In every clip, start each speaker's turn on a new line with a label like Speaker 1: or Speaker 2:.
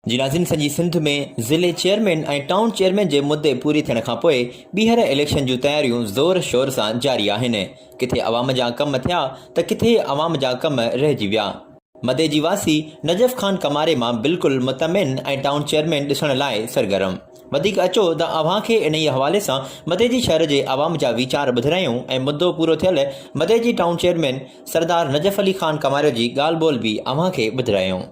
Speaker 1: जी नाज़रीन, सॼी सिंध में ज़िले चेयरमैन ऐं टाउन चेयरमैन जे मुदे पूरी थियण खां पोइ ॿीहर इलेक्शन जूं तयारियूं ज़ोर शोर सां जारी आहिनि। किथे अवाम जा कम थिया त किथे अवाम जा कम रहिजी विया। मदे जी वासी नजफ़ ख़ान कमारे मां बिल्कुलु मुतमिन ऐं टाउन चेयरमैन ॾिसण लाइ सरगर्म। वधीक अचो त अव्हां खे इन ई हवाले सां मदे जी शहर जे अवाम जा वीचार ॿुधायूं ऐं मुद्दो पूरो थियल मदे जी टाउन चेयरमैन सरदार नजफ़ अली ख़ान कमारे जी ॻाल्हि ॿोल बि अव्हां खे ॿुधायूं।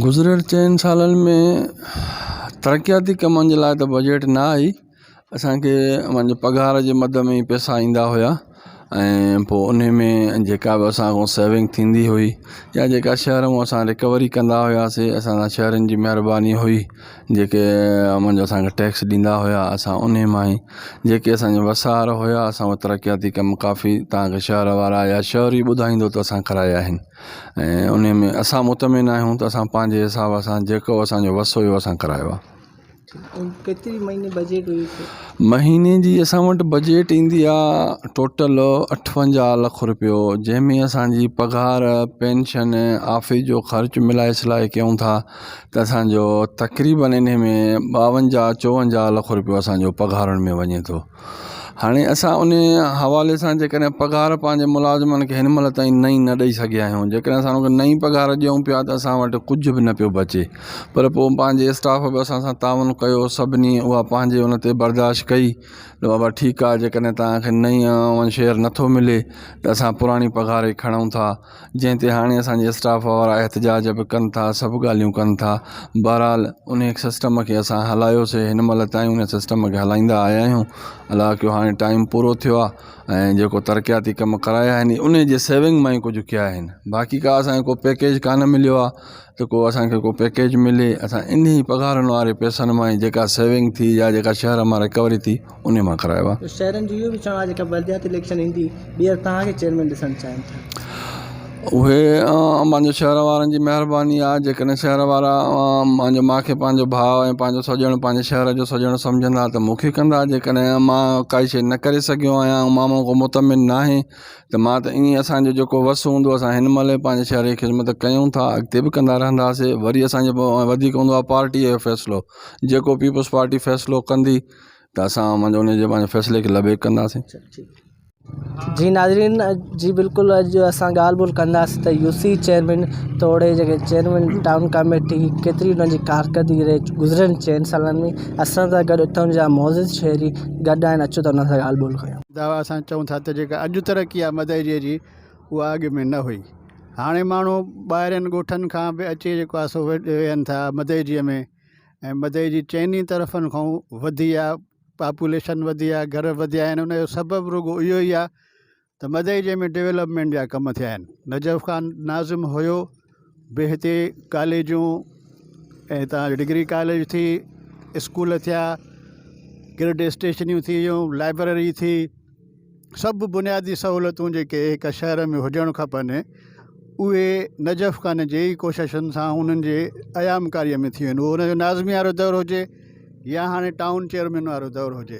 Speaker 2: गुज़िरियल 4 सालनि में तरक़ियाती कमनि जे लाइ त बजट न आई। असांखे मुंहिंजे पघार जे मद में ई पैसा ईंदा हुया ऐं पोइ उन में जेका बि असां सेविंग थींदी हुई या जेका शहर मां असां रिकवरी कंदा हुआसीं, असांजा शहरनि जी महिरबानी हुई जेके मुंहिंजो असांखे टैक्स ॾींदा हुया, असां उन मां ई जेके असांजा वसार हुया असां उहे तरक़ियाती कम काफ़ी तव्हांखे शहर वारा या शहर ई ॿुधाईंदो त असां कराया आहिनि ऐं उन में असां मुतमिन आहियूं त असां पंहिंजे हिसाब सां जेको असांजो वसो हुयो असां करायो आहे।
Speaker 3: केतिरी महीने बजट हुई?
Speaker 2: महीने जी असां वटि बजट ईंदी आहे टोटल 58 लख रुपयो, जंहिंमें असांजी पघार पेंशन ऑफिस जो ख़र्च मिलाए सिलाए कयूं था त असांजो तक़रीबन इन में 52-54 लख रुपयो असांजो पघारनि में वञे थो। हाणे असां उन हवाले सां जेकॾहिं पघार पंहिंजे मुलाज़िमनि खे हिन महिल ताईं नई न ॾेई सघिया आहियूं। जेकॾहिं असां उनखे नई पघार ॾियूं पिया त असां वटि कुझु बि न पियो बचे, पर पोइ पंहिंजे स्टाफ बि असां सां तावन कयो, सभिनी उहा पंहिंजे उन ते बर्दाश्त कई त बाबा ठीकु आहे, जेकॾहिं तव्हांखे नई शेयर नथो मिले त असां पुराणी पघार ई खणूं था, जंहिं ते हाणे असांजे स्टाफ वारा एहतजाज बि कनि था, सभु ॻाल्हियूं कनि था। बहरहाल उन सिस्टम खे असां हलायोसीं, हिन महिल ताईं उन सिस्टम खे हलाईंदा आया आहियूं। अलाह कयो हाणे टाइम पूरो थियो आहे ऐं जेको तरक़ियाती कम कराया आहिनि उन जे सेविंग मां ई कुझु कया आहिनि। बाक़ी का असांखे को पैकेज कान मिलियो आहे त को असांखे को पैकेज मिले, असां इन ई पघारनि वारे पैसनि मां ई जेका सेविंग थी या जेका शहर मां रिकवरी थी उन मां करायो आहे।
Speaker 3: शहरनि जो इहो बि चवणु आहे जेका बलदियाती इलेक्शन ईंदी ॿीहर तव्हांखे चेयरमैन ॾिसणु चाहिनि था?
Speaker 2: उहे मुंहिंजो शहर वारनि जी महिरबानी आहे। जेकॾहिं शहर वारा मूंखे पंहिंजो भाउ ऐं पंहिंजो सॼणु पंहिंजे शहर जो सॼणु सम्झंदा त मूंखे कंदा। जेकॾहिं मां काई शइ न करे सघियो आहियां, मां को मुतमिन न आहे त मां त ईअं असांजो जेको वस हूंदो असां हिन महिल पंहिंजे शहर जी ख़िदमत कयूं था, अॻिते बि कंदा रहंदासीं। वरी असांजो वधीक हूंदो आहे पार्टीअ जो फ़ैसिलो, जेको पीपल्स पार्टी फ़ैसिलो कंदी त असां मुंहिंजो उन जे पंहिंजे फ़ैसिले खे लबे कंदासीं।
Speaker 3: जी नाज़रीन, जी बिल्कुलु अॼु असां ॻाल्हि ॿोल कंदासीं त यूसी चेयरमैन तोड़े जेके चेयरमैन टाउन कमेटी केतिरी हुननि जी कारकर्दगी रहे गुज़िरियल 4 सालनि में। असां सां गॾु उतां जा मौज़ूद शहरी गॾु आहिनि, अचो त हुन सां ॻाल्हि ॿोल कयूं।
Speaker 4: दावा असां चऊं था त जेका अॼु तरक़ी आहे मदईअ जी उहा अॻु में न हुई। हाणे माण्हू ॿाहिरिनि ॻोठनि खां बि अचे जेको आहे सो वेहनि था मदईअ में ऐं मदई जी 4 तरफ़नि खां वधी आहे, पॉपुलेशन वधी आहे, घर वधिया आहिनि। उनजो सबबु रुॻो इहो ई आहे त मदई जे में डेवलपमेंट जा कम थिया आहिनि। नजफ़ ख़ान नाज़िम हुयो बि हिते कॉलेजूं ऐं तव्हांजो डिग्री कॉलेज थी, स्कूल थिया, ग्रेड स्टेशनियूं थी वियूं, लाइब्रेरी थी, सभु बुनियादी सहूलियतूं जेके हिकु शहर में हुजणु खपनि उहे नजफ़ ख़ान जे ई कोशिशुनि सां उन्हनि जे अयामकारीअ में थी वञनि। उहो हुनजो नाज़मी वारो दौरु हुजे या हाणे टाउन चेयरमैन वारो दौरु हुजे,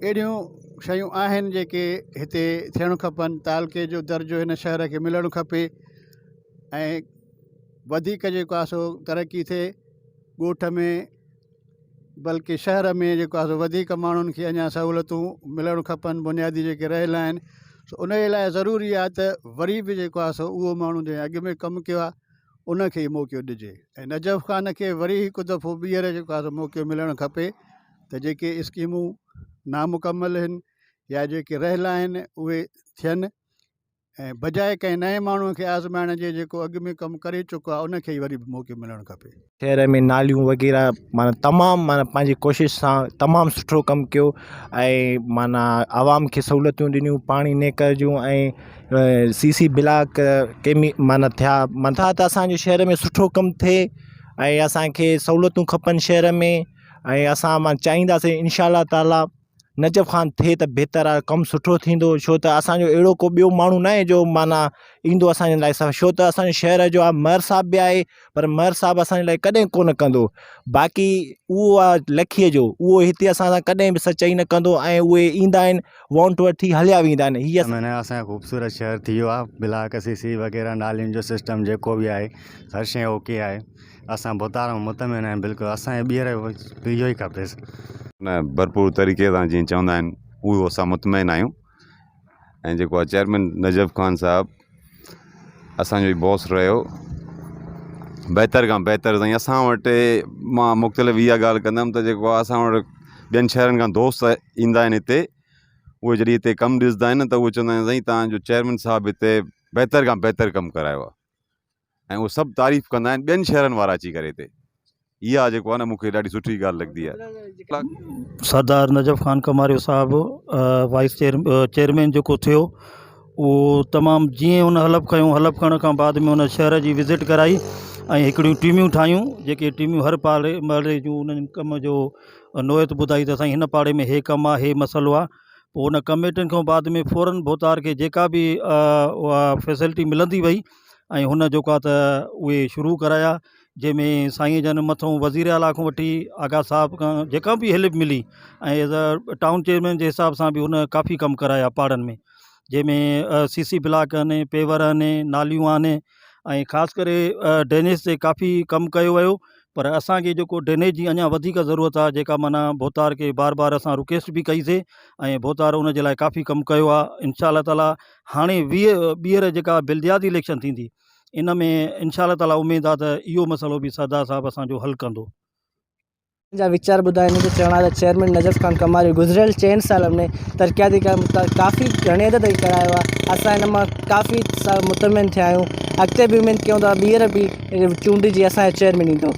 Speaker 4: अहिड़ियूं शयूं आहिनि जेके हिते थियणु खपनि। तालके जो दर्जो हिन शहर खे मिलणु खपे ऐं वधीक जेको आहे सो तरक़ी थिए ॻोठ में, बल्कि शहर में जेको आहे सो वधीक माण्हुनि खे अञा सहूलियतूं मिलणु खपनि बुनियादी जेके रहियल आहिनि। सो उन जे लाइ ज़रूरी आहे त वरी बि जेको आहे सो उहो माण्हू जंहिं अॻु में कमु कयो आहे उनखे ई मौक़ो ॾिजे ऐं नजफ़ ख़ान खे वरी हिकु दफ़ो ॿीहर जेको आहे सो मौक़ो मिलणु खपे त जेके स्कीमूं नामुकमल आहिनि या जेके रहियल आहिनि उहे थियनि ऐं बजाए कंहिं नए माण्हूअ खे आज़माइण जे जेको अॻु में कमु करे चुको आहे उनखे ई वरी बि मौक़ो मिलणु खपे।
Speaker 5: शहर में नालियूं वग़ैरह तमामु पंहिंजी कोशिशि सां तमामु सुठो कमु कयो ऐं आवाम खे सहूलियतूं ॾिनियूं, पाणी नेकर जूं ऐं सीसी ब्लॉक थिया। मथां त असांजे शहर में सुठो कमु थिए ऐं असांखे सहूलियतूं खपनि शहर में ऐं असां चाहींदासीं इंशा अल्लाह ताला नजफ़ ख़ान थिए त बहितर आहे, कमु सुठो थींदो। छो त असांजो अहिड़ो को ॿियो माण्हू न आहे जो माना ईंदो असांजे लाइ। छो त असांजे शहर जो आहे महर साहब बि आहे, पर महर साहब असांजे लाइ कॾहिं कोन कंदो। बाक़ी उहो आहे लखीअ जो, उहो हिते असां सां कॾहिं बि सचाई न कंदो ऐं उहे ईंदा आहिनि वोट वठी हलिया वेंदा आहिनि। हीअ
Speaker 6: मैंने असांजो ख़ूबसूरत शहर थी वियो आहे। ब्लॉक सीसी वग़ैरह नालियुनि जो सिस्टम जेको बि आहे हर शइ ओके आहे। असां भोतार मुतमिन आहियूं बिल्कुलु। असांजे ॿीहर इहो ई खपेसि।
Speaker 7: न भरपूर तरीक़े सां जीअं चवंदा आहिनि उहो असां मुतमिन आहियूं। ऐं जेको आहे चेयरमैन नजफ़ ख़ान साहिबु असांजो ई बॉस रहियो, बहितर खां बहितर साईं। असां वटि मां मुख़्तलिफ़ इहा ॻाल्हि कंदुमि त जेको आहे असां वटि ॿियनि शहरनि खां दोस्त ईंदा आहिनि हिते। उहे जॾहिं हिते कमु ॾिसंदा आहिनि त उहे चवंदा आहिनि साईं तव्हांजो चेयरमैन साहिबु हिते बहितर खां बहितर कमु करायो आहे। ऐं उहे सभु तारीफ़ कंदा आहिनि ॿियनि शहरनि वारा अची करे हिते। इहा जेको आहे न मूंखे ॾाढी सुठी ॻाल्हि लॻंदी आहे।
Speaker 8: सरदार नजफ़ ख़ान कमारियो साहिबु वाइस चेयरमैन जेको थियो उहो तमामु जीअं हुन हलफ खयूं, हलफ खणण खां बाद में हुन शहर जी विज़िट कराई ऐं हिकिड़ियूं टीमियूं ठाहियूं, जेके टीमियूं हर पाड़े जूं उन्हनि कम जो नोयत ॿुधाई त साईं हिन पाड़े में हे कमु आहे, हे मसइलो आहे। पोइ हुन कमेटियुनि खां बाद में फ़ौरन भोतार खे जेका बि उहा फैसिलिटी मिलंदी वई ऐं हुन जेका त उहे शुरू कराया, जंहिंमें साईं जन मथां वज़ीर आला खां वठी आगा साहब खां जेका बि हेल्प मिली ऐं एज़ अ टाउन चेयरमैन जे हिसाब सां बि हुन काफ़ी कमु कराया पाड़नि में, जंहिंमें सीसी ब्लॉक आहिनि, पेवर आहिनि, नालियूं आहिनि ऐं ख़ासि करे ड्रेनेज ते काफ़ी कमु कयो वियो। पर असांखे जेको ड्रेनेज जी अञा वधीक ज़रूरत आहे, जेका माना भोतार खे बार बार असां रिक्वेस्ट बि कईसीं ऐं भोतार उन जे लाइ काफ़ी कमु कयो आहे। इंशा ताला हाणे ॿीहर जेका बिल्दियाती इलेक्शन थींदी इन में इंशा ताला उमेदु आहे त इहो मसइलो बि सरदार साहिबु असांजो हल कंदो।
Speaker 3: जा वीचार ॿुधाइण जो चवण आहे त चेयरमैन नजफ़ ख़ान कमारियो गुज़िरियल 4 सालनि में तरक़ियाती कम काफ़ी घणी हद ताईं करायो आहे। असां हिन मां काफ़ी मुतमिन थिया आहियूं। अॻिते बि उमेदु कयूं था ॿीहर बि चूंडिजी असांजो चेयरमैन ईंदो।